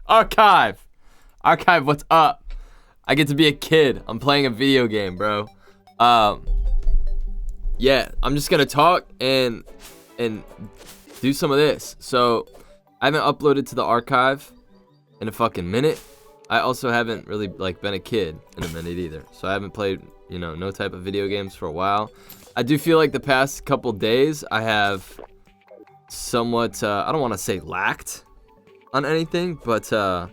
Archive. Archive, what's up? I get to be a kid. I'm playing a video game, bro. Yeah, I'm just gonna talk and do some of this. So, I haven't uploaded to the archive in a fucking minute. I also haven't really been a kid in a minute either. So I haven't played, no type of video games for a while. I do feel like the past couple days I have somewhat, I don't want to say lacked on anything, but I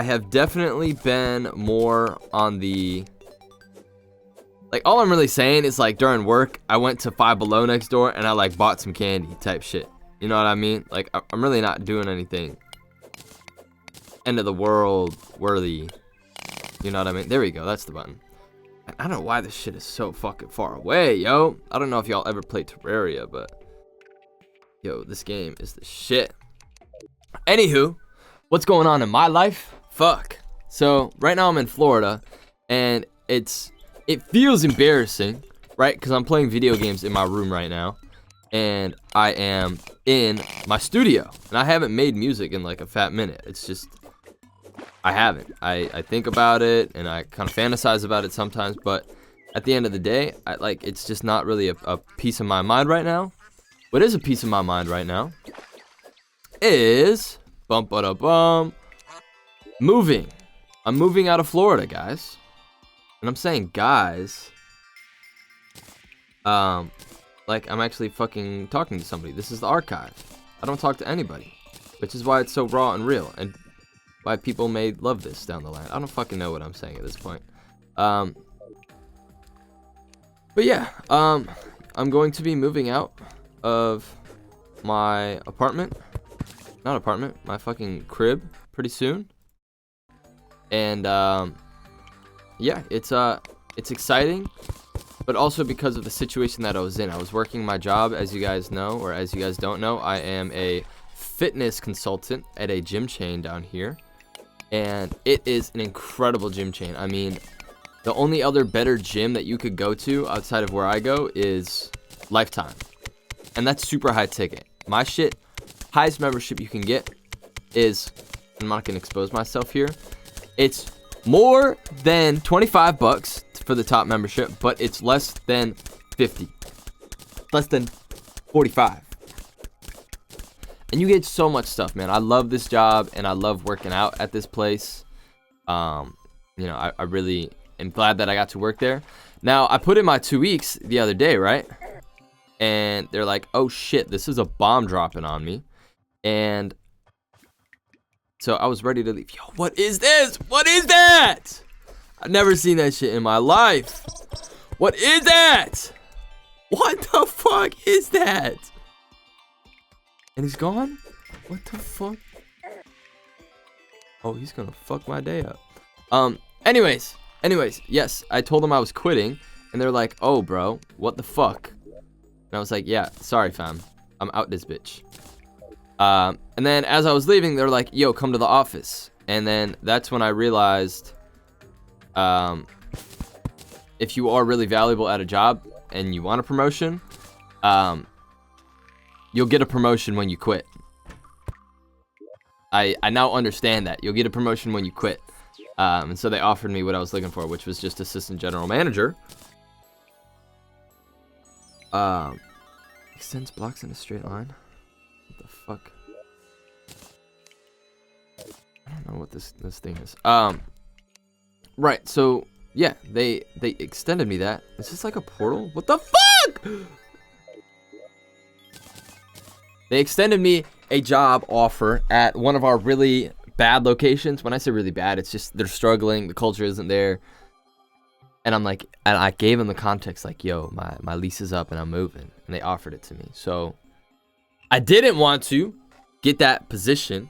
have definitely been more on the, all I'm really saying is during work, I went to Five Below next door and I bought some candy type shit. You know what I mean? I'm really not doing anything end of the world worthy. You know what I mean? There we go. That's the button. And I don't know why this shit is so fucking far away, yo. I don't know if y'all ever played Terraria, but yo, this game is the shit. Anywho, what's going on in my life? Fuck. So right now I'm in Florida, and it feels embarrassing, right? Because I'm playing video games in my room right now, and I am in my studio, and I haven't made music in a fat minute. It's just I haven't. I think about it and I kind of fantasize about it sometimes, but at the end of the day, it's just not really a piece of my mind right now. What is a piece of my mind right now is moving. I'm moving out of Florida, guys. And I'm saying guys, I'm actually fucking talking to somebody. This is the archive. I don't talk to anybody, which is why it's so raw and real, and why people may love this down the line. I don't fucking know what I'm saying at this point. But yeah, I'm going to be moving out of my my fucking crib pretty soon. And yeah, it's exciting, but also because of the situation that I was in. I was working my job, as you guys know, or as you guys don't know, I am a fitness consultant at a gym chain down here. And it is an incredible gym chain. I mean, the only other better gym that you could go to outside of where I go is Lifetime. And that's super high ticket. My shit, highest membership you can get is, I'm not going to expose myself here, it's more than 25 bucks for the top membership, but it's less than 50. Less than 45. And you get so much stuff, man. I love this job, and I love working out at this place. I really am glad that I got to work there. Now, I put in my 2 weeks the other day, right? And they're like, oh shit, this is a bomb dropping on me. And so I was ready to leave. Yo, what is this? What is that? I've never seen that shit in my life. What is that? What the fuck is that? And he's gone? What the fuck? Oh, he's gonna fuck my day up. Anyways, yes, I told them I was quitting, and they're like, oh, bro, what the fuck? And I was like, yeah, sorry, fam. I'm out this bitch. And then as I was leaving, they're like, yo, come to the office. And then that's when I realized, if you are really valuable at a job and you want a promotion, you'll get a promotion when you quit. I now understand that. You'll get a promotion when you quit. And so they offered me what I was looking for, which was just assistant general manager. Extends blocks in a straight line. What the fuck? I don't know what this thing is. Right, so yeah, they extended me that. Is this like a portal? What the fuck? They extended me a job offer at one of our really bad locations. When I say really bad, it's just they're struggling, the culture isn't there. And I'm like, and I gave them the context, like, yo, my lease is up and I'm moving. And they offered it to me. So I didn't want to get that position.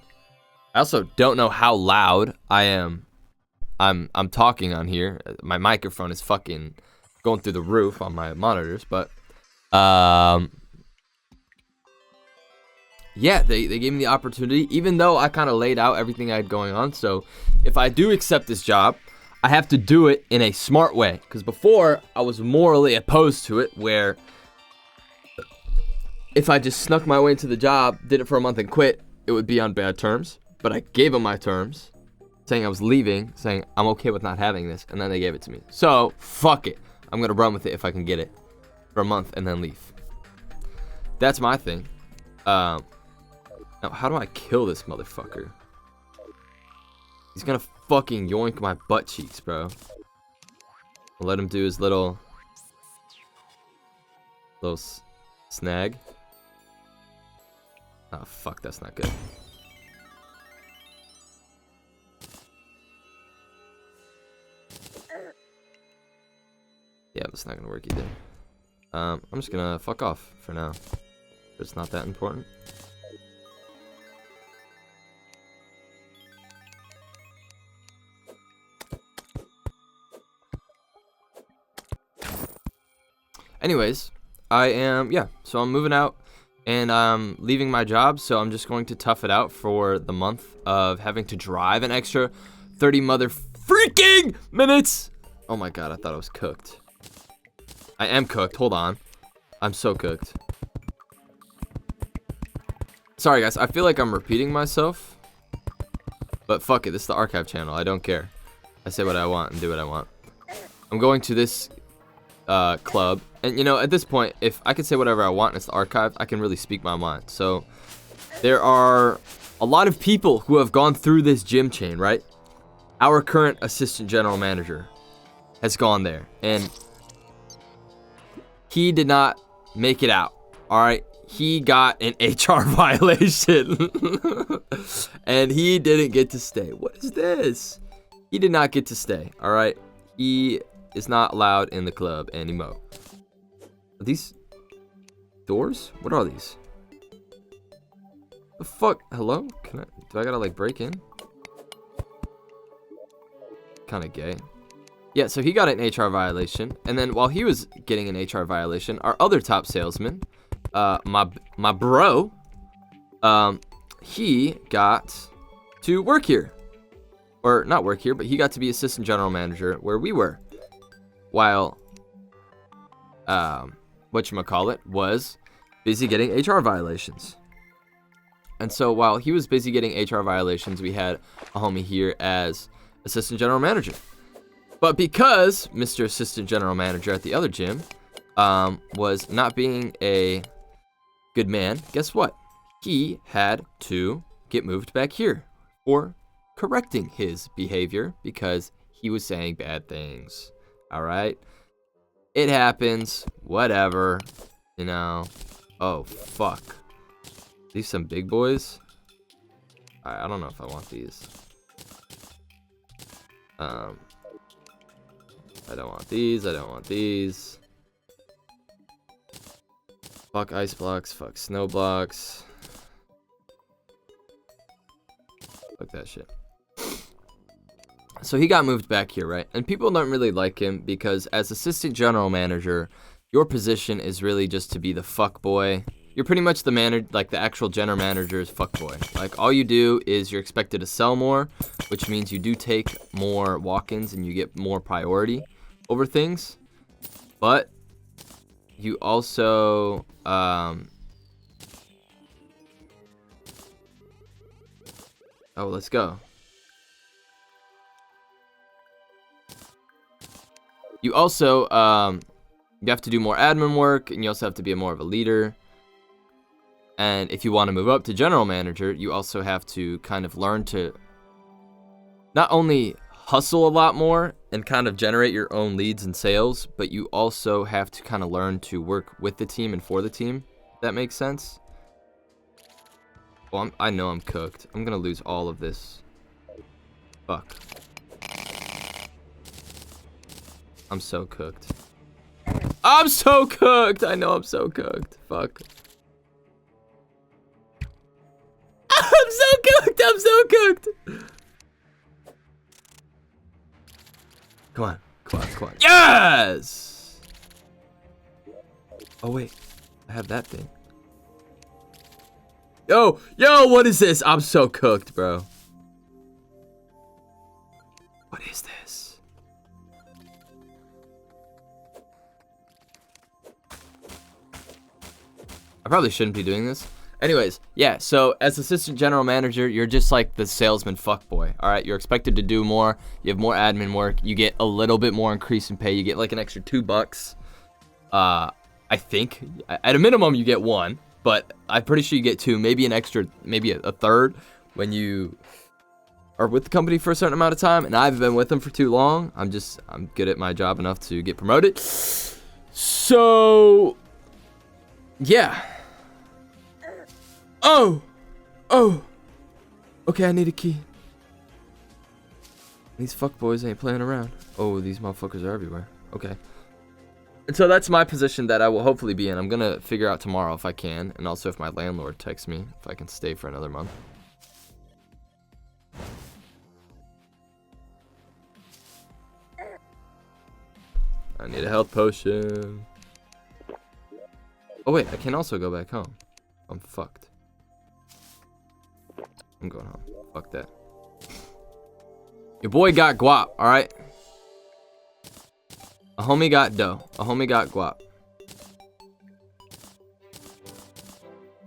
I also don't know how loud I am. I'm talking on here. My microphone is fucking going through the roof on my monitors, but yeah, they gave me the opportunity, even though I kind of laid out everything I had going on. So if I do accept this job, I have to do it in a smart way. Because before, I was morally opposed to it, where if I just snuck my way into the job, did it for a month and quit, it would be on bad terms. But I gave them my terms, saying I was leaving, saying I'm okay with not having this, and then they gave it to me. So, fuck it. I'm gonna run with it if I can get it for a month and then leave. That's my thing. Now, how do I kill this motherfucker? He's gonna fucking yoink my butt cheeks, bro. I'll let him do his little snag. Oh, fuck, that's not good. Yeah, that's not gonna work either. I'm just gonna fuck off for now. It's not that important. Anyways, so I'm moving out and I'm leaving my job, so I'm just going to tough it out for the month of having to drive an extra 30 mother freaking minutes. Oh my god, I thought I was cooked. I am cooked. Hold on. I'm so cooked. Sorry, guys. I feel like I'm repeating myself. But fuck it. This is the archive channel. I don't care. I say what I want and do what I want. I'm going to this club. And, you know, at this point, if I can say whatever I want and it's the archive, I can really speak my mind. So, there are a lot of people who have gone through this gym chain, right? Our current assistant general manager has gone there. And he did not make it out, all right? He got an HR violation, and he didn't get to stay. What is this? He did not get to stay, all right? He is not allowed in the club anymore. Are these doors? What are these? The fuck? Hello? Do I gotta, like, break in? Kinda gay. Yeah, so he got an HR violation, and then while he was getting an HR violation, our other top salesman, my bro, he got to work here. Or not work here, but he got to be assistant general manager where we were. While, whatchamacallit, was busy getting HR violations. And so while he was busy getting HR violations, we had a homie here as assistant general manager. But because Mr. Assistant General Manager at the other gym was not being a good man, guess what? He had to get moved back here for correcting his behavior because he was saying bad things. All right? It happens. Whatever. You know. Oh, fuck. These some big boys? I don't know if I want these. I don't want these. I don't want these. Fuck ice blocks. Fuck snow blocks. Fuck that shit. So he got moved back here, right? And people don't really like him because as assistant general manager, your position is really just to be the fuck boy. You're pretty much the manager, like the actual general manager's fuck boy. Like all you do is you're expected to sell more, which means you do take more walk-ins and you get more priority over things, but you also oh, let's go. You also you have to do more admin work, and you also have to be more of a leader. And if you want to move up to general manager, you also have to kind of learn to not only hustle a lot more and kind of generate your own leads and sales, but you also have to kind of learn to work with the team and for the team. If that makes sense. Well, I know I'm cooked. I'm gonna lose all of this. Fuck. I'm so cooked. I'm so cooked! I know I'm so cooked. Fuck. I'm so cooked! I'm so cooked! Come on. Come on. Come on. Yes! Oh, wait. I have that thing. Yo! Yo, what is this? I'm so cooked, bro. What is this? I probably shouldn't be doing this. Anyways, yeah, so as assistant general manager, you're just like the salesman fuckboy, all right? You're expected to do more. You have more admin work. You get a little bit more increase in pay. You get like an extra $2. I think. At a minimum, you get 1, but I'm pretty sure you get 2, maybe an extra, maybe a third when you are with the company for a certain amount of time, and I haven't been with them for too long. I'm good at my job enough to get promoted. So, yeah. Oh. Okay, I need a key. These fuckboys ain't playing around. Oh, these motherfuckers are everywhere. Okay. And so that's my position that I will hopefully be in. I'm gonna figure out tomorrow if I can, and also if my landlord texts me if I can stay for another month. I need a health potion. Oh wait, I can also go back home. I'm fucked. I'm going home. Fuck that. Your boy got guap, alright? A homie got dough. A homie got guap.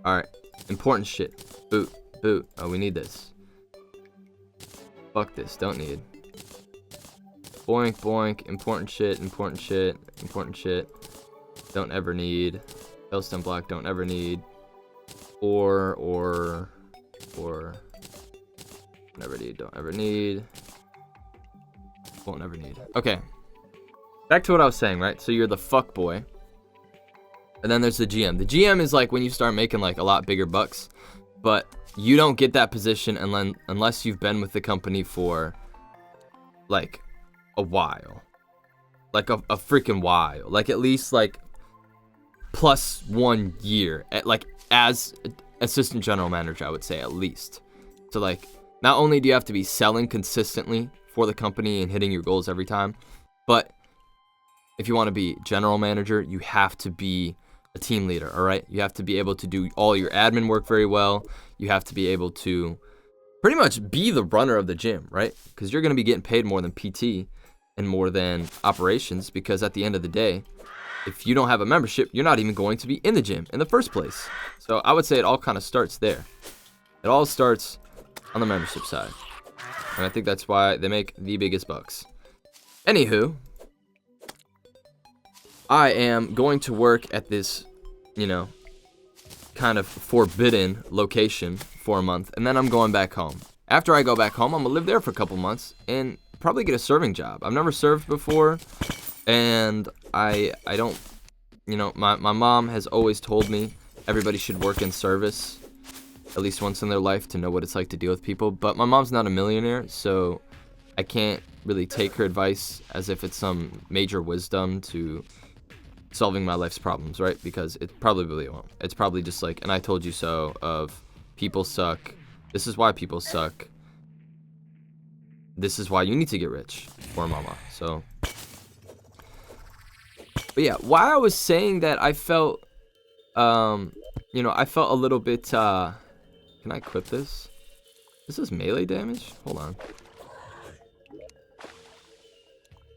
Alright. Important shit. Boot. Boot. Oh, we need this. Fuck this. Don't need. Boink, boink. Important shit. Important shit. Important shit. Don't ever need. Hellstone block. Don't ever need. Or. Never need. Don't ever need. Won't ever need. Okay. Back to what I was saying, right? So you're the fuck boy. And then there's the GM. The GM is like when you start making like a lot bigger bucks. But you don't get that position unless you've been with the company for like a while. Like a freaking while. Like at least like plus 1 year. Like as assistant general manager, I would say at least. So like not only do you have to be selling consistently for the company and hitting your goals every time, but if you want to be general manager, you have to be a team leader, all right? You have to be able to do all your admin work very well. You have to be able to pretty much be the runner of the gym, right? Because you're going to be getting paid more than PT and more than operations, because at the end of the day, if you don't have a membership, you're not even going to be in the gym in the first place. So I would say it all kind of starts there. It all starts on the membership side. And I think that's why they make the biggest bucks. Anywho, I am going to work at this, you know, kind of forbidden location for a month, and then I'm going back home. After I go back home, I'm gonna live there for a couple months and probably get a serving job. I've never served before, and I don't, you know, my mom has always told me everybody should work in service at least once in their life to know what it's like to deal with people. But my mom's not a millionaire, so I can't really take her advice as if it's some major wisdom to solving my life's problems, right? Because it probably won't. It's probably just like, and I told you so, of people suck. This is why people suck. This is why you need to get rich for mama. So, but yeah, while I was saying that, I felt, you know, I felt a little bit, can I equip this? This is melee damage? Hold on.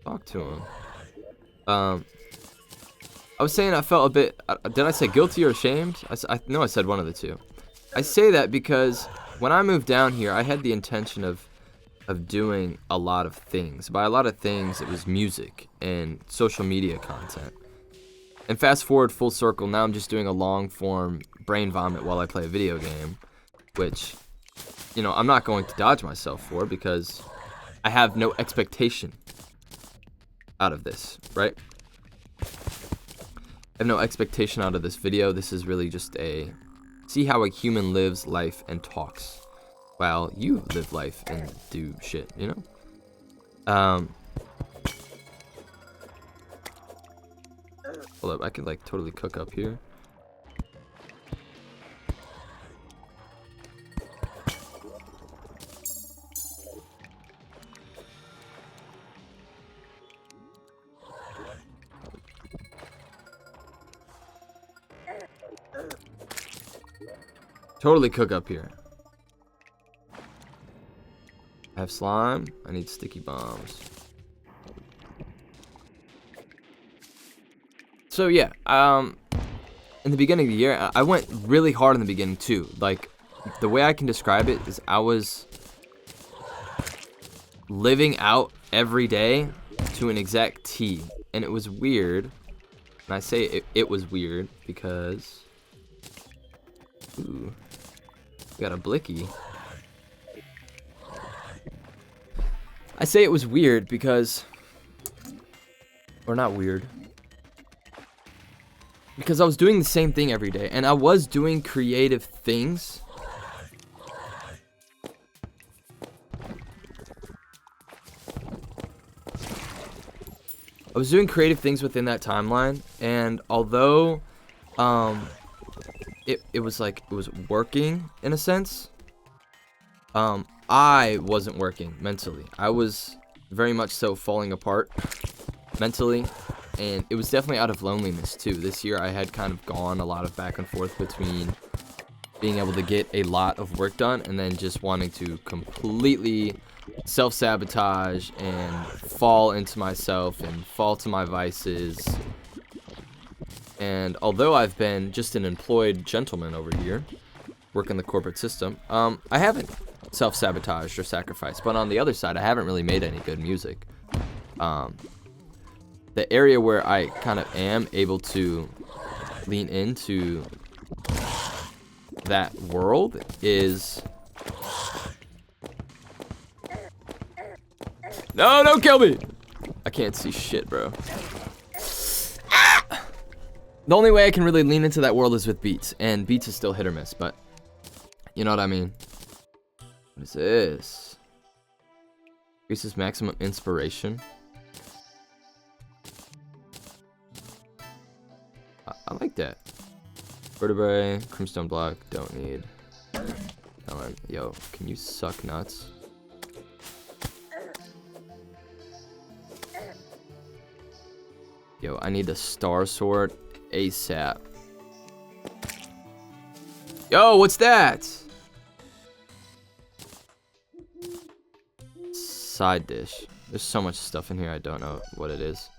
Talk to him. I was saying I felt a bit, did I say guilty or ashamed? I know I said one of the two. I say that because when I moved down here, I had the intention of doing a lot of things. By a lot of things, it was music and social media content. And fast forward full circle, now I'm just doing a long form brain vomit while I play a video game, which, you know, I'm not going to dodge myself for because I have no expectation out of this, right? I have no expectation out of this video. This is really just a see how a human lives life and talks while you live life and do shit, you know? Hold up, I can like totally cook up here. Totally cook up here. I have slime. I need sticky bombs. So yeah, in the beginning of the year, I went really hard in the beginning too. Like, the way I can describe it is I was living out every day to an exact T. And it was weird. And I say it was weird because... Ooh. Got a blicky. I say it was weird because... Or not weird. Because I was doing the same thing every day. And I was doing creative things. I was doing creative things within that timeline, and although it was like it was working in a sense, I wasn't working mentally. I was very much so falling apart mentally, and it was definitely out of loneliness too. This year I had kind of gone a lot of back and forth between being able to get a lot of work done and then just wanting to completely self-sabotage and fall into myself and fall to my vices. And although I've been just an employed gentleman over here, working the corporate system, I haven't self-sabotaged or sacrificed. But on the other side, I haven't really made any good music. The area where I kind of am able to lean into that world is... No, don't kill me! I can't see shit, bro. Ah! The only way I can really lean into that world is with beats, and beats is still hit or miss, but you know what I mean. What is this? Increases maximum inspiration. I like that. Vertebrae, creamstone block, don't need. Ellen, yo, can you suck nuts? Yo, I need the star sword ASAP. Yo, what's that? Side dish. There's so much stuff in here, I don't know what it is.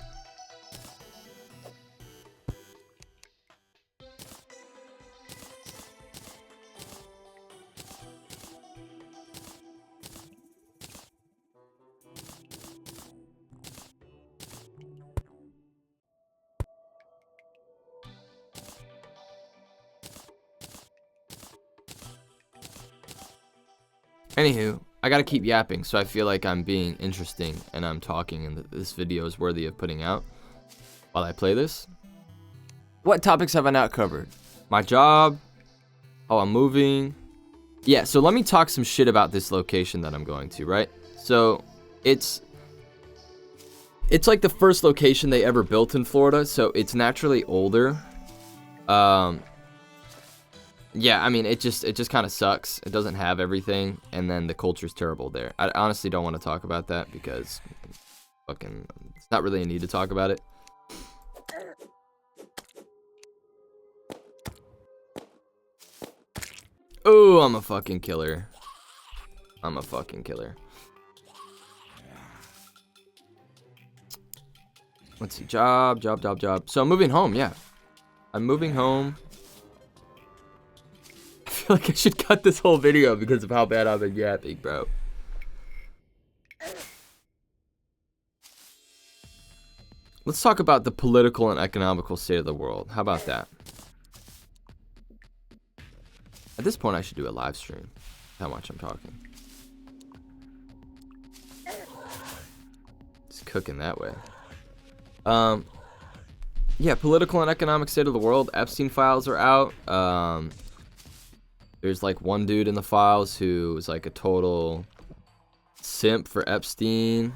Anywho, I gotta keep yapping, so I feel like I'm being interesting and I'm talking and this video is worthy of putting out while I play this. What topics have I not covered? My job, how I'm moving. Yeah, so let me talk some shit about this location that I'm going to, right? So, it's like the first location they ever built in Florida, so it's naturally older. Yeah, I mean, it just kind of sucks. It doesn't have everything, and then the culture's terrible there. I honestly don't want to talk about that because fucking, it's not really a need to talk about it. Oh, I'm a fucking killer. I'm a fucking killer. Let's see, job. So I'm moving home, yeah. I'm moving home. I feel like I should cut this whole video because of how bad I've been yapping, bro. Let's talk about the political and economical state of the world. How about that? At this point, I should do a live stream. How much I'm talking. It's cooking that way. Yeah, political and economic state of the world. Epstein files are out. There's like one dude in the files who was like a total simp for Epstein.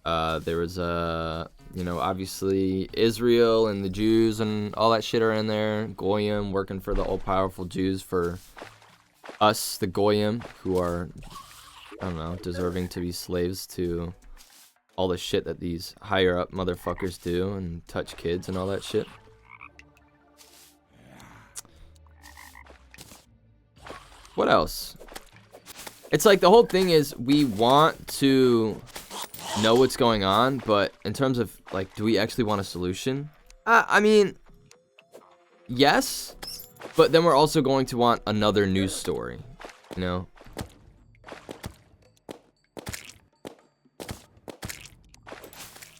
There was you know, obviously Israel and the Jews and all that shit are in there. Goyim working for the all-powerful Jews for us, the Goyim, who are, I don't know, deserving to be slaves to all the shit that these higher-up motherfuckers do and touch kids and all that shit. What else? It's like the whole thing is we want to know what's going on, but in terms of like, do we actually want a solution? I mean, yes, but then we're also going to want another news story, you know?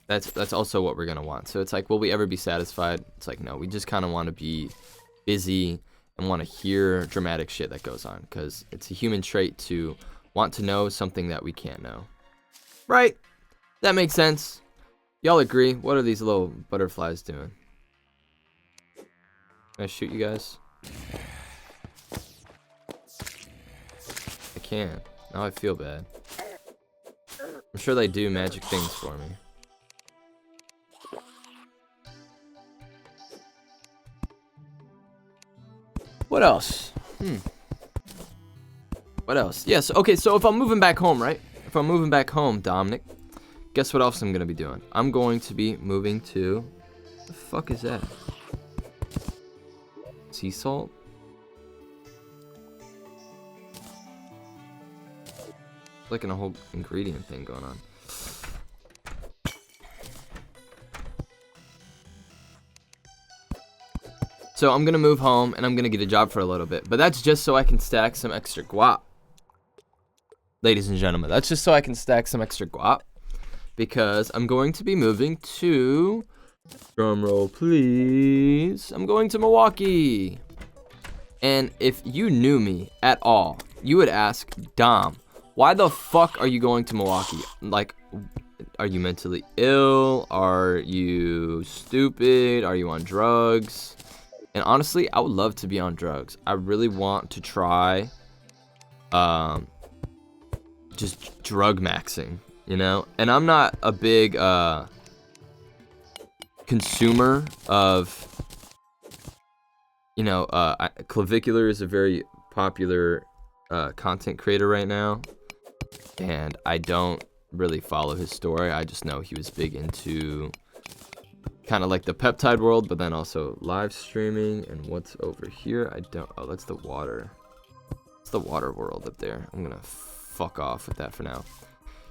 That's also what we're gonna want. So it's like, will we ever be satisfied? It's like, no, we just kind of want to be busy and want to hear dramatic shit that goes on, because it's a human trait to want to know something that we can't know. Right? That makes sense. Y'all agree? What are these little butterflies doing? Can I shoot you guys? I can't. Now I feel bad. I'm sure they do magic things for me. What else? What else? Yes, okay, so if I'm moving back home, right? If I'm moving back home, Dominic, guess what else I'm going to be doing? I'm going to be moving to... What the fuck is that? Sea salt? Like a whole ingredient thing going on. So I'm gonna move home and I'm gonna get a job for a little bit, but that's just so I can stack some extra guap. Ladies and gentlemen, that's just so I can stack some extra guap, because I'm going to be moving to, drumroll please, I'm going to Milwaukee. And if you knew me at all, you would ask, Dom, why the fuck are you going to Milwaukee? Like, are you mentally ill? Are you stupid? Are you on drugs? And honestly, I would love to be on drugs. I really want to try just drug maxing, you know? And I'm not a big consumer of, you know, Clavicular is a very popular content creator right now, and I don't really follow his story. I just know he was big into kind of like the peptide world, but then also live streaming. And what's over here? I don't... Oh, that's the water. It's the water world up there. I'm gonna fuck off with that for now.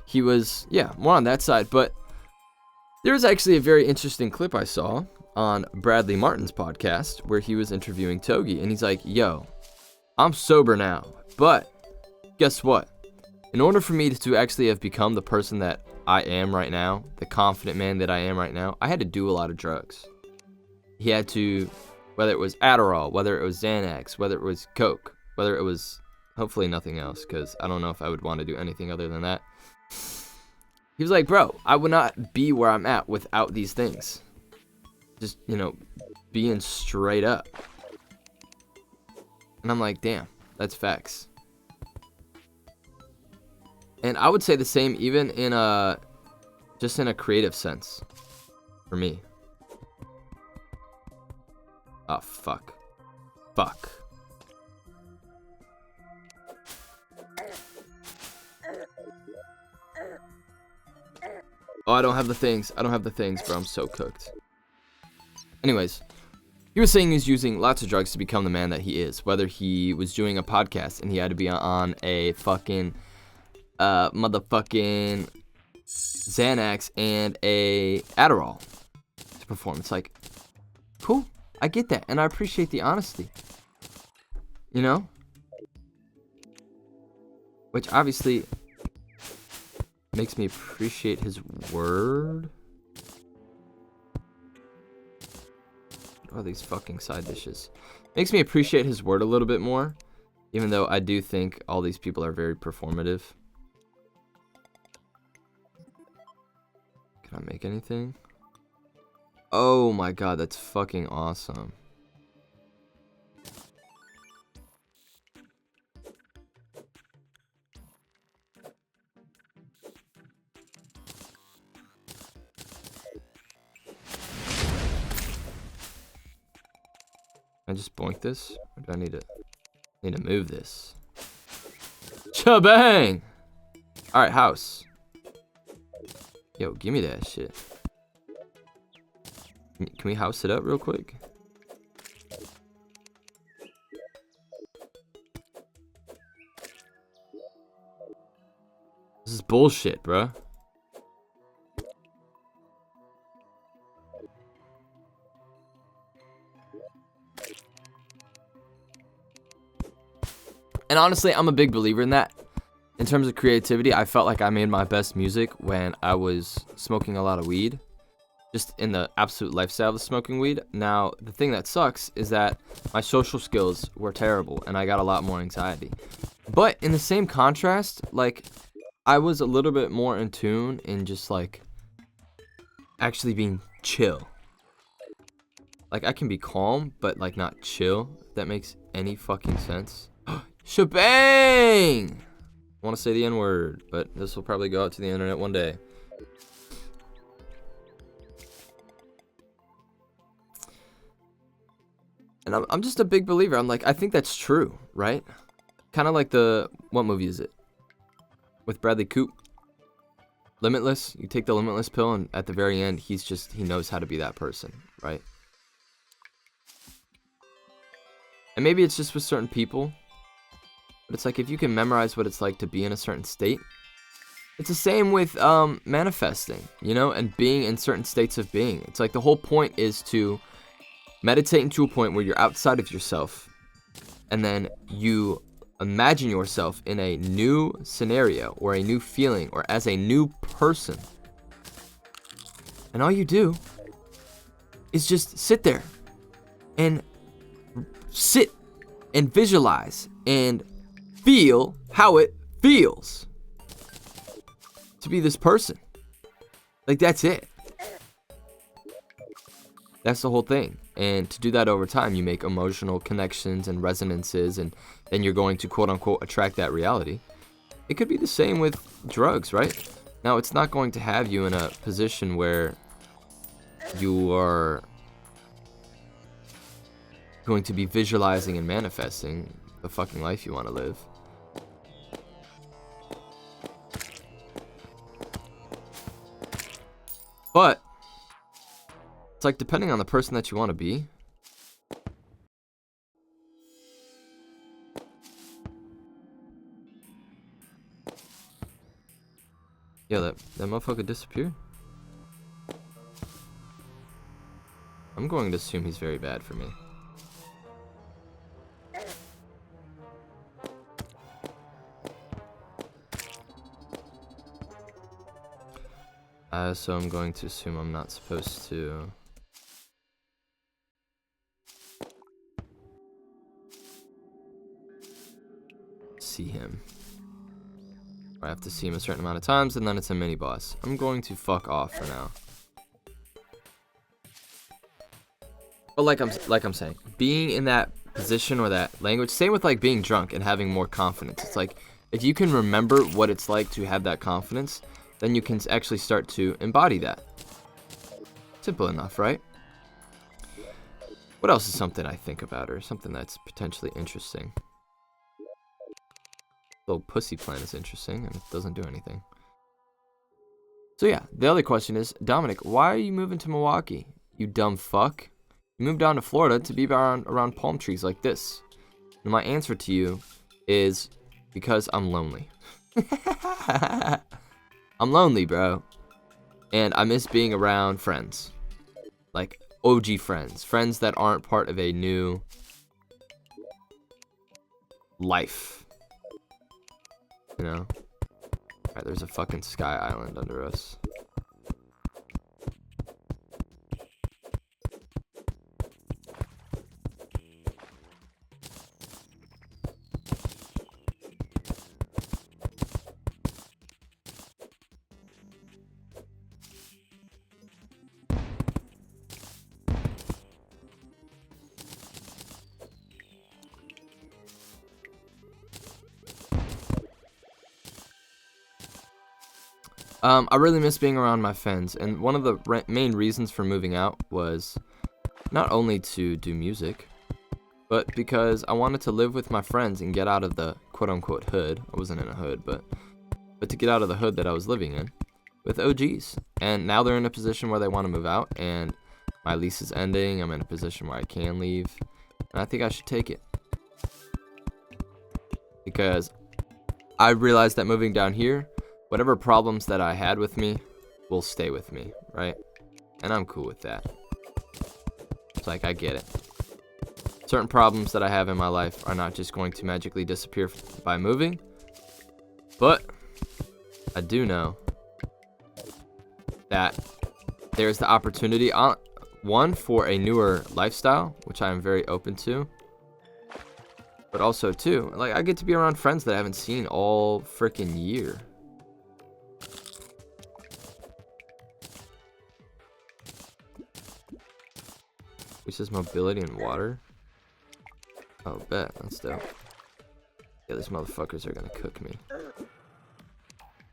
He was, yeah, more on that side. But there was actually a very interesting clip I saw on Bradley Martin's podcast where he was interviewing Togi, and he's like, yo, I'm sober now, but guess what? In order for me to actually have become the person that I am right now, the confident man that I am right now, I had to do a lot of drugs. He had to, whether it was Adderall, whether it was Xanax, whether it was Coke, whether it was hopefully nothing else, because I don't know if I would want to do anything other than that. He was like, bro, I would not be where I'm at without these things. Just, you know, being straight up. And I'm like, damn, that's facts. And I would say the same even in just in a creative sense for me. Oh, fuck. Fuck. Oh, I don't have the things. I don't have the things, bro. I'm so cooked. Anyways, he was saying he's using lots of drugs to become the man that he is. Whether he was doing a podcast and he had to be on a fucking motherfucking Xanax and a Adderall to perform. It's like, cool. I get that, and I appreciate the honesty. You know? Which obviously makes me appreciate his word. Oh, these fucking side dishes. Makes me appreciate his word a little bit more, even though I do think all these people are very performative. Can I make anything? Oh my god, that's fucking awesome. Can I just boink this? Or do I need to move this? Cha-bang! Alright, house. Yo, give me that shit. Can we house it up real quick? This is bullshit, bruh. honestly, I'm a big believer in that. In terms of creativity, I felt like I made my best music when I was smoking a lot of weed. Just in the absolute lifestyle of smoking weed. Now, the thing that sucks is that my social skills were terrible and I got a lot more anxiety. But in the same contrast, like, I was a little bit more in tune in just, like, actually being chill. Like, I can be calm, but, like, not chill, if that makes any fucking sense. Shebang! I want to say the N-word, but this will probably go out to the internet one day. And I'm just a big believer. I'm like, I think that's true, right? Kind of like what movie is it? With Bradley Cooper. Limitless. You take the Limitless pill, and at the very end, he knows how to be that person, right? And maybe it's just with certain people. But it's like, if you can memorize what it's like to be in a certain state. It's the same with manifesting, you know, and being in certain states of being. It's like the whole point is to meditate into a point where you're outside of yourself, and then you imagine yourself in a new scenario or a new feeling or as a new person. And all you do is just sit there and visualize and feel how it feels to be this person. Like, that's it. That's the whole thing. And to do that over time, you make emotional connections and resonances, and then you're going to, quote unquote, attract that reality. It could be the same with drugs, right? Now, it's not going to have you in a position where you are going to be visualizing and manifesting the fucking life you want to live. But it's like, depending on the person that you want to be. Yeah, that motherfucker disappeared. I'm going to assume he's very bad for me. So I'm going to assume I'm not supposed to see him. I have to see him a certain amount of times, and then it's a mini boss. I'm going to fuck off for now. But like I'm saying, being in that position or that language, same with like being drunk and having more confidence. It's like, if you can remember what it's like to have that confidence, then you can actually start to embody that. Simple enough, right? What else is something I think about, or something that's potentially interesting? Little pussy plan is interesting, and it doesn't do anything. So yeah, the other question is, Dominic, why are you moving to Milwaukee? You dumb fuck. You moved down to Florida to be around palm trees like this. And my answer to you is, because I'm lonely. I'm lonely, bro. And I miss being around friends. Like, OG friends. Friends that aren't part of a new life. You know? Alright, there's a fucking sky island under us. I really miss being around my friends, and one of the main reasons for moving out was not only to do music, but because I wanted to live with my friends and get out of the quote-unquote hood. I wasn't in a hood, but to get out of the hood that I was living in with OGs. And now they're in a position where they want to move out, and my lease is ending. I'm in a position where I can leave, and I think I should take it. Because I realized that moving down here, whatever problems that I had with me will stay with me, right? And I'm cool with that. It's like, I get it. certain problems that I have in my life are not just going to magically disappear by moving. But I do know that there's the opportunity, one, for a newer lifestyle, which I am very open to. But also, two, like, I get to be around friends that I haven't seen all freaking year. Which is mobility and water. Oh, bet. That's dope. Yeah, these motherfuckers are gonna cook me.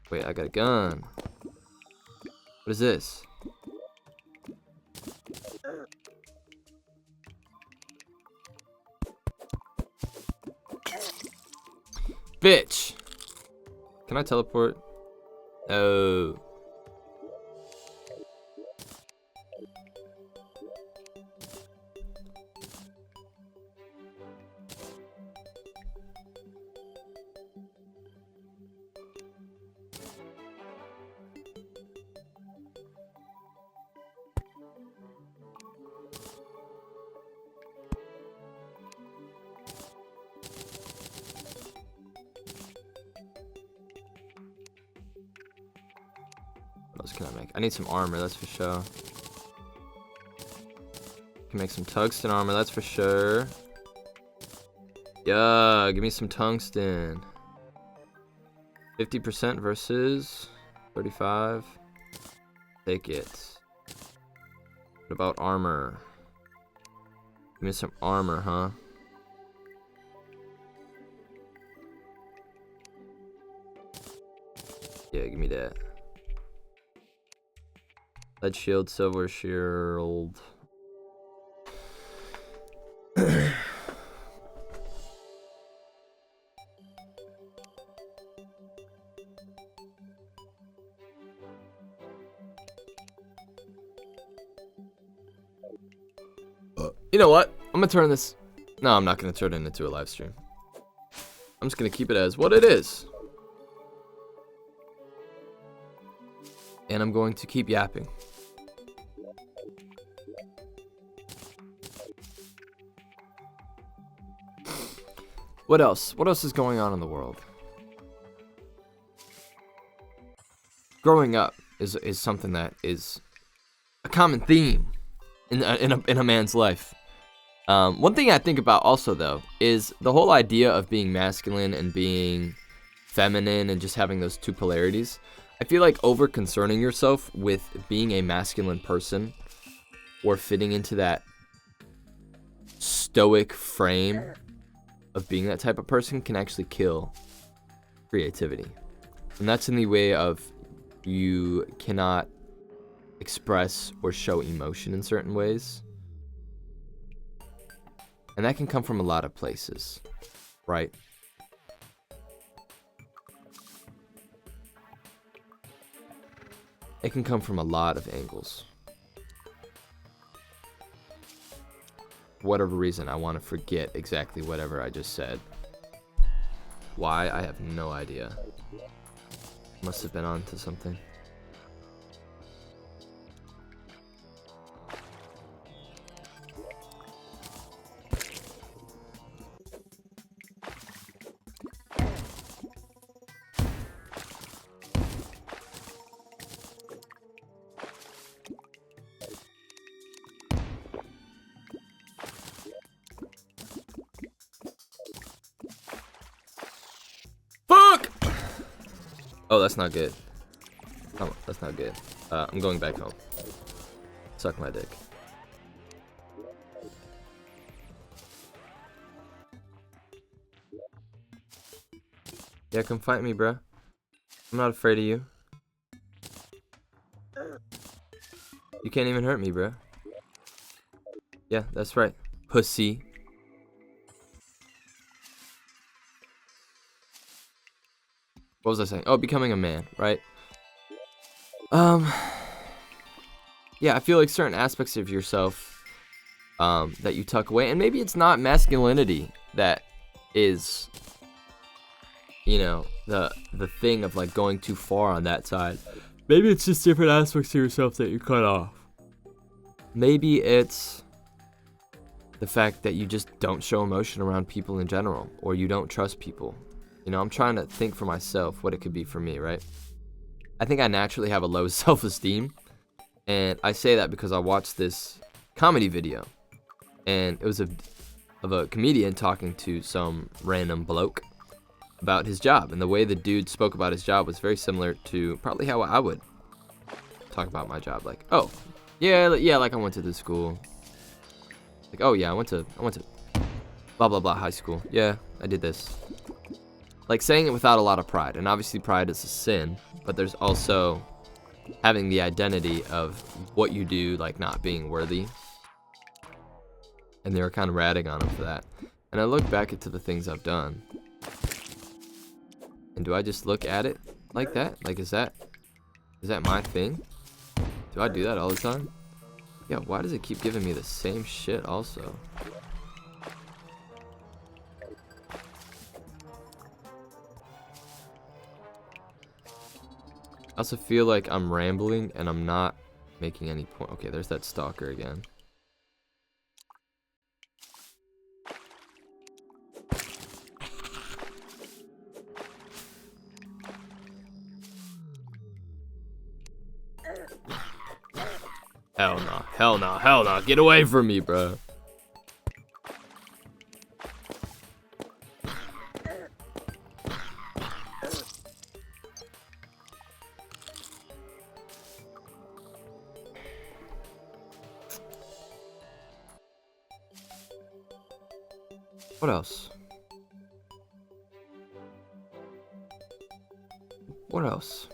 Wait, I got a gun. What is this? Bitch! Can I teleport? Oh. What else can I make? I need some armor, that's for sure. Can make some tungsten armor, that's for sure. Yeah, give me some tungsten. 50% versus 35. Take it. What about armor? Give me some armor, huh? Yeah, give me that. Lead shield, silver shield. You know what? I'm gonna turn this. No, I'm not gonna turn it into a live stream. I'm just gonna keep it as what it is. And I'm going to keep yapping. What else? What else is going on in the world? Growing up is something that is a common theme in a man's life. One thing I think about also, though, is the whole idea of being masculine and being feminine and just having those two polarities. I feel like over concerning yourself with being a masculine person or fitting into that stoic frame of being that type of person can actually kill creativity. And that's in the way of you cannot express or show emotion in certain ways. And that can come from a lot of places, right? It can come from a lot of angles. For whatever reason, I want to forget exactly whatever I just said. Why? I have no idea. Must have been on to something. Fuck! Oh, that's not good. Oh, that's not good. I'm going back home. Suck my dick. Yeah, come fight me, bruh. I'm not afraid of you. You can't even hurt me, bruh. Yeah, that's right. Pussy. What was I saying? Oh, becoming a man, right? Yeah, I feel like certain aspects of yourself that you tuck away, and maybe it's not masculinity that is, you know, the thing of like going too far on that side. Maybe it's just different aspects of yourself that you cut off. Maybe it's the fact that you just don't show emotion around people in general, or you don't trust people. You know, I'm trying to think for myself what it could be for me, right? I think I naturally have a low self-esteem, and I say that because I watched this comedy video, and it was of a comedian talking to some random bloke about his job, and the way the dude spoke about his job was very similar to probably how I would talk about my job. Like, oh, yeah, like I went to this school. Like, oh yeah, I went to blah blah blah high school. Yeah, I did this. Like saying it without a lot of pride, and obviously pride is a sin, but there's also having the identity of what you do, like not being worthy. And they were kind of ratting on him for that. And I look back into the things I've done, and do I just look at it like that? Like, is that my thing? Do I do that all the time? Yeah, why does it keep giving me the same shit also? I also feel like I'm rambling and I'm not making any point. Okay, there's that stalker again. Hell no, hell no, hell no. Get away from me, bro. What else? What else?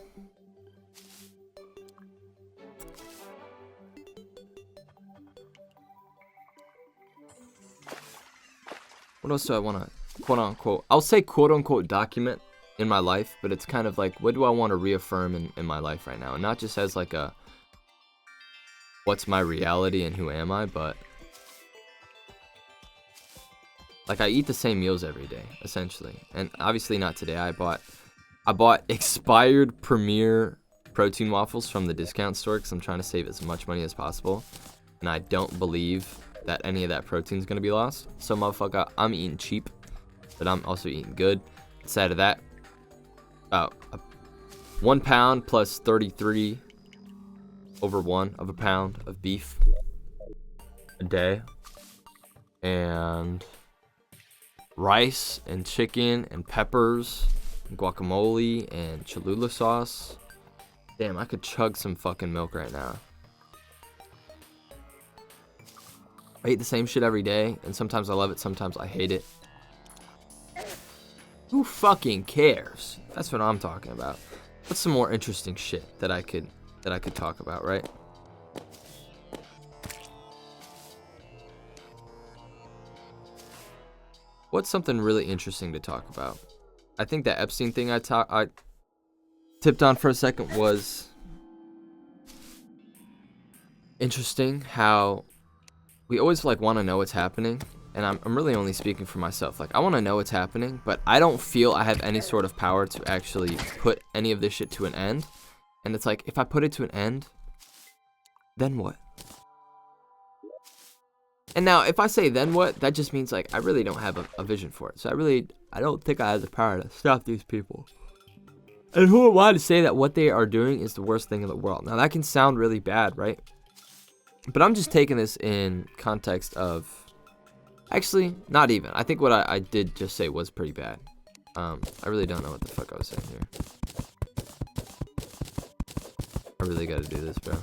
What else do I want to, quote unquote, I'll say quote unquote document in my life, but it's kind of like, what do I want to reaffirm in my life right now? And not just as like a, what's my reality and who am I, but like I eat the same meals every day, essentially. And obviously not today. I bought expired Premier protein waffles from the discount store because I'm trying to save as much money as possible. And I don't believe that any of that protein is going to be lost. So motherfucker, I'm eating cheap, but I'm also eating good. Inside of that, about 1 pound plus 33 over 1 of a pound of beef a day. And rice and chicken and peppers and guacamole and Cholula sauce. Damn, I could chug some fucking milk right now. I eat the same shit every day, and sometimes I love it, sometimes I hate it. Who fucking cares? That's what I'm talking about. What's some more interesting shit that I could talk about, right? What's something really interesting to talk about? I think that Epstein thing I tipped on for a second was interesting. How we always like want to know what's happening, and I'm really only speaking for myself. Like, I want to know what's happening, but I don't feel I have any sort of power to actually put any of this shit to an end. And it's like, if I put it to an end, then what? And now, if I say then what, that just means like I really don't have a vision for it. So I don't think I have the power to stop these people. And who am I to say that what they are doing is the worst thing in the world? Now, that can sound really bad, right? But I'm just taking this in context of, actually, not even. I think what I did just say was pretty bad. I really don't know what the fuck I was saying here. I really gotta do this, bro.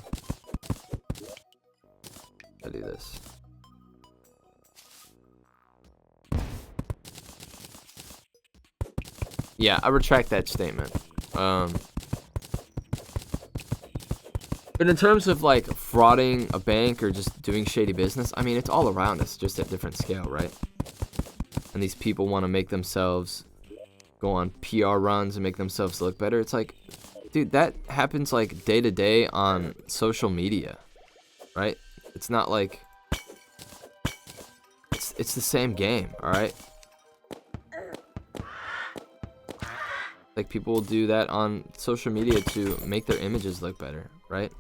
Gotta do this. Yeah, I retract that statement. But in terms of like frauding a bank or just doing shady business, I mean, it's all around us, just at different scale, right? And these people want to make themselves go on PR runs and make themselves look better. It's like, dude, that happens like day to day on social media, right? It's not like it's the same game, all right? Like, people will do that on social media to make their images look better, right?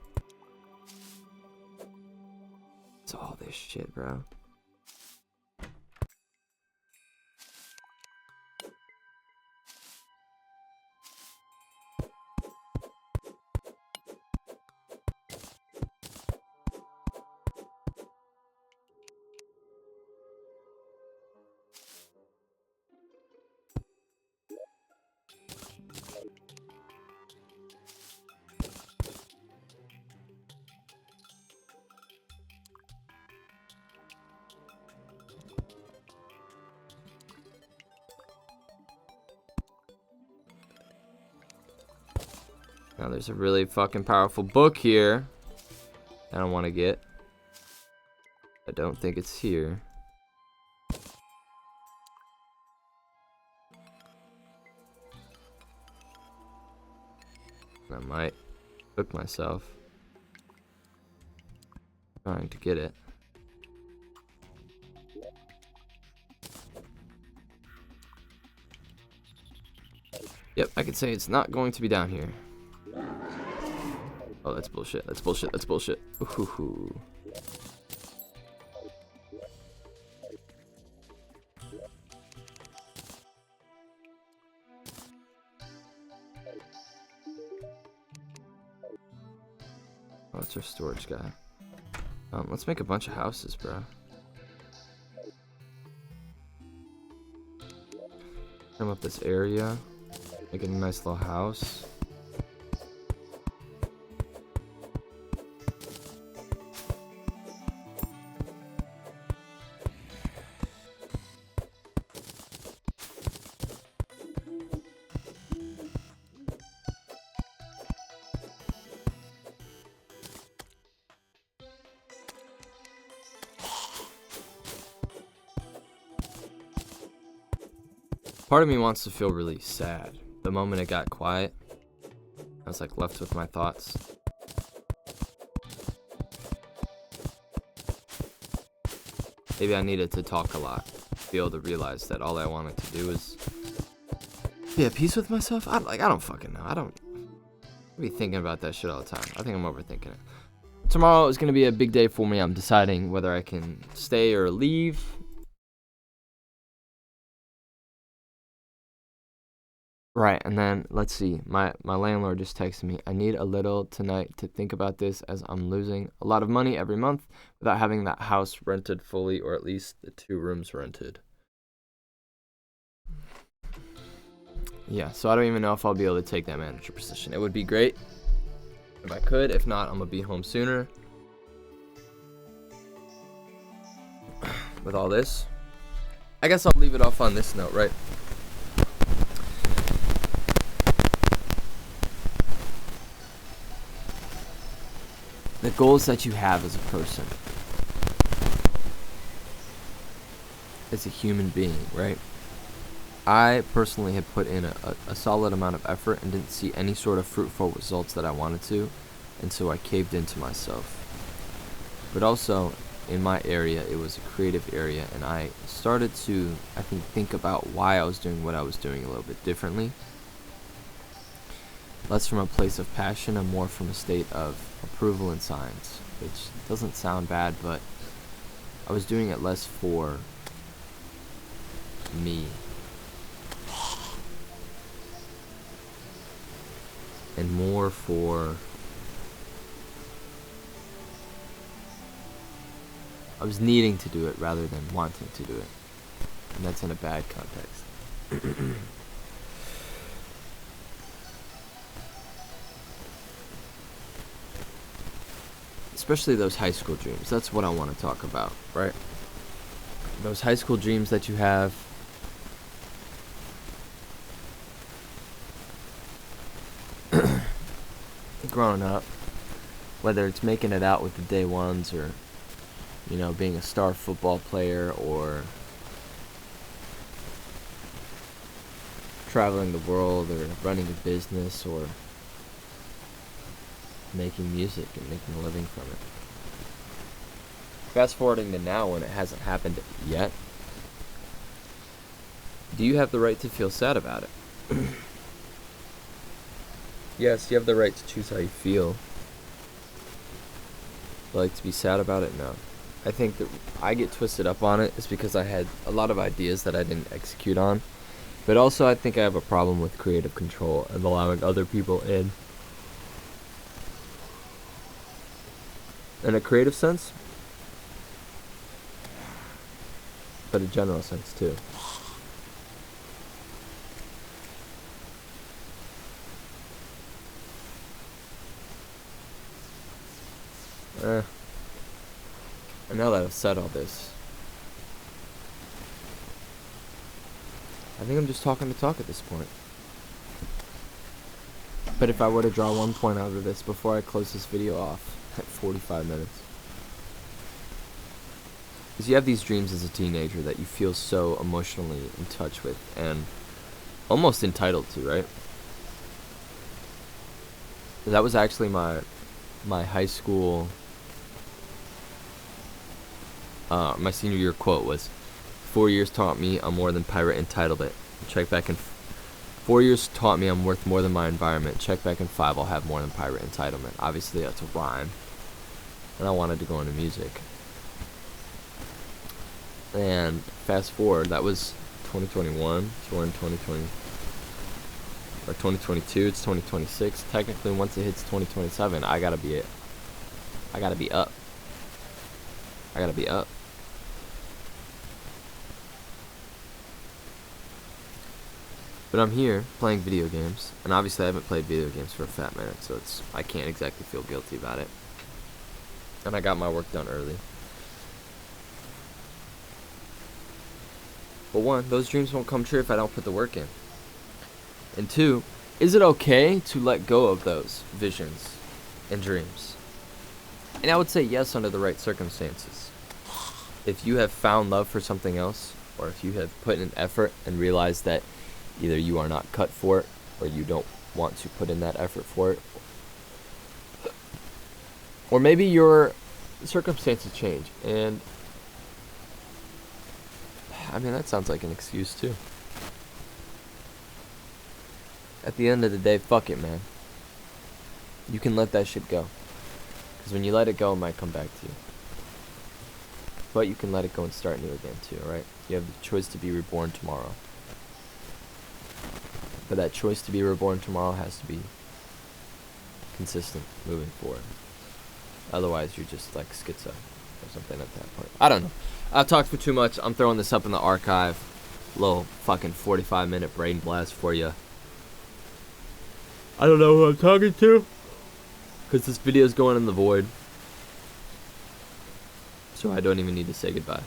It's all this shit, bro. Now there's a really fucking powerful book here I don't want to get. I don't think it's here. I might cook myself trying to get it. Yep, I could say it's not going to be down here. Oh, that's bullshit. That's bullshit. That's bullshit. Ooh. Oh, it's our storage guy. Let's make a bunch of houses, bro. Trim up this area. Make it a nice little house. Part of me wants to feel really sad. The moment it got quiet, I was like left with my thoughts. Maybe I needed to talk a lot, be able to realize that all I wanted to do was be at peace with myself. I don't fucking know. I don't be thinking about that shit all the time. I think I'm overthinking it. Tomorrow is gonna be a big day for me. I'm deciding whether I can stay or leave. Right, and then let's see. My landlord just texted me. I need a little tonight to think about this, as I'm losing a lot of money every month without having that house rented fully, or at least the 2 rooms rented. Yeah, so I don't even know if I'll be able to take that manager position. It would be great if I could. If not, I'm gonna be home sooner. With all this, I guess I'll leave it off on this note, right? The goals that you have as a person, as a human being, right? I personally had put in a solid amount of effort and didn't see any sort of fruitful results that I wanted to, and so I caved into myself. But also, in my area, it was a creative area, and I started to, I think about why I was doing what I was doing a little bit differently. Less from a place of passion and more from a state of approval and signs, which doesn't sound bad, but I was doing it less for me and more for, I was needing to do it rather than wanting to do it, and that's in a bad context. Especially those high school dreams. That's what I want to talk about, right? Those high school dreams that you have. Growing up, whether it's making it out with the day ones, or, you know, being a star football player, or traveling the world, or running a business, or making music and making a living from it. Fast forwarding to now, when it hasn't happened yet, do you have the right to feel sad about it? Yes, you have the right to choose how you feel. But like, to be sad about it? No. I think that I get twisted up on it is because I had a lot of ideas that I didn't execute on. But also, I think I have a problem with creative control and allowing other people in a creative sense, but a general sense too. And now that I've said all this, I think I'm just talking to talk at this point. But if I were to draw one point out of this before I close this video off at 45 minutes. Because you have these dreams as a teenager that you feel so emotionally in touch with and almost entitled to, right? That was actually my high school, my senior year quote was, 4 years taught me I'm more than pirate entitlement. Check back in 4 years taught me I'm worth more than my environment. Check back in 5, I'll have more than pirate entitlement. Obviously that's a rhyme. And I wanted to go into music. And fast forward, that was 2021, so we're in 2020, or 2022, it's 2026. Technically, once it hits 2027, I gotta be up. I gotta be up. But I'm here playing video games, and obviously I haven't played video games for a fat minute, so I can't exactly feel guilty about it. And I got my work done early. But 1, those dreams won't come true if I don't put the work in. And 2, is it okay to let go of those visions and dreams? And I would say yes under the right circumstances. If you have found love for something else, or if you have put in effort and realized that either you are not cut for it, or you don't want to put in that effort for it, or maybe your circumstances change, and I mean, that sounds like an excuse too. At the end of the day, fuck it, man. You can let that shit go. Because when you let it go, it might come back to you. But you can let it go and start new again too, right? You have the choice to be reborn tomorrow. But that choice to be reborn tomorrow has to be consistent moving forward. Otherwise, you're just like schizo or something at that point. I don't know. I've talked for too much. I'm throwing this up in the archive. Little fucking 45-minute brain blast for you. I don't know who I'm talking to, because this video is going in the void. So I don't even need to say goodbye.